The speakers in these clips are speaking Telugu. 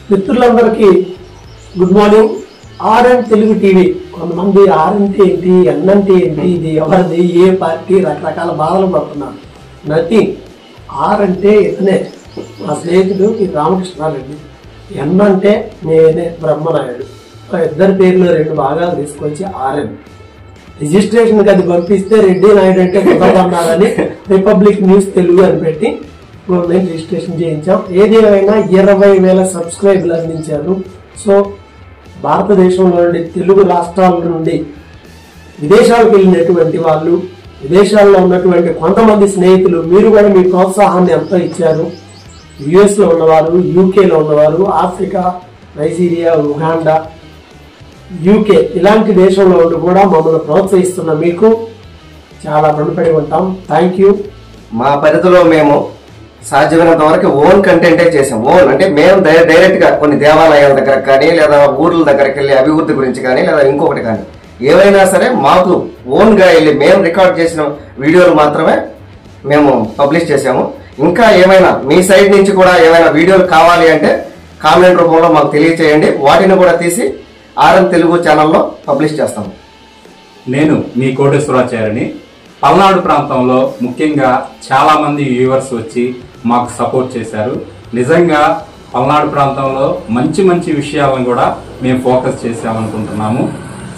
మిత్రులందరికీ good morning. RN Telugu TV. కొంతమంది ఆర్ అంటే ఏంటి, ఎన్ అంటే ఏంటి, ఇది ఎవరిది, ఏ పార్టీ, రకరకాల బాధలు పడుతున్నారు. నథింగ్. ఆర్ అంటే ఇతనే, మా స్నేహితుడు ఈ రామకృష్ణారెడ్డి. ఎన్ అంటే నేనే, బ్రహ్మనాయుడు. ఇద్దరి పేర్లు 2 భాగాలు తీసుకొచ్చి ఆర్ఎన్. రిజిస్ట్రేషన్కి అది పంపిస్తే రెడ్డి నాయుడు అంటే కుదరదన్నారని రిపబ్లిక్ న్యూస్ తెలుగు అని పెట్టి గవర్నమెంట్ రిజిస్ట్రేషన్ చేయించాం. ఏది ఏమైనా 20,000 సబ్స్క్రైబర్లు అందించారు. సో భారతదేశంలో నుండి, తెలుగు రాష్ట్రాల నుండి విదేశాలకు వెళ్ళినటువంటి వాళ్ళు, విదేశాల్లో ఉన్నటువంటి కొంతమంది స్నేహితులు, మీరు కూడా మీ ప్రోత్సాహాన్ని ఎంతో ఇచ్చారు. యుఎస్లో ఉన్నవారు, యూకేలో ఉన్నవారు, ఆఫ్రికా, నైజీరియా, ఉగాండా, యూకే ఇలాంటి దేశంలో ఉండి కూడా మమ్మల్ని ప్రోత్సహిస్తున్న మీకు చాలా రుణపడి ఉంటాం. Thank you. మా పరిధిలో మేము సాధ్యమైనంత వరకు ఓన్ కంటెంటే చేసాం. ఓన్ అంటే మేము డైరెక్ట్ గా కొన్ని దేవాలయాల దగ్గర కానీ, లేదా ఊర్ల దగ్గరికి వెళ్ళి అభివృద్ధి గురించి కానీ, లేదా ఇంకొకటి కానీ ఏవైనా సరే మాకు ఓన్ గా వెళ్ళి మేము రికార్డ్ చేసిన వీడియోలు మాత్రమే మేము పబ్లిష్ చేసాము. ఇంకా ఏమైనా మీ సైడ్ నుంచి కూడా ఏమైనా వీడియోలు కావాలి అంటే కామెంట్ రూపంలో మాకు తెలియచేయండి. వాటిని కూడా తీసి ఆర్ఎన్ తెలుగు ఛానల్లో పబ్లిష్ చేస్తాము. నేను మీ కోటేశ్వరాచార్యని. పల్నాడు ప్రాంతంలో ముఖ్యంగా చాలా మంది వ్యూవర్స్ వచ్చి మాకు సపోర్ట్ చేశారు. నిజంగా పల్నాడు ప్రాంతంలో మంచి మంచి విషయాలను కూడా మేము ఫోకస్ చేసామనుకుంటున్నాము.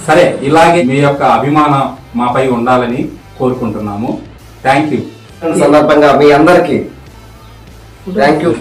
సరే, ఇలాగే మీ యొక్క అభిమానం మాపై ఉండాలని కోరుకుంటున్నాము. Thank you. సందర్భంగా మీ అందరికీ థ్యాంక్ యూ.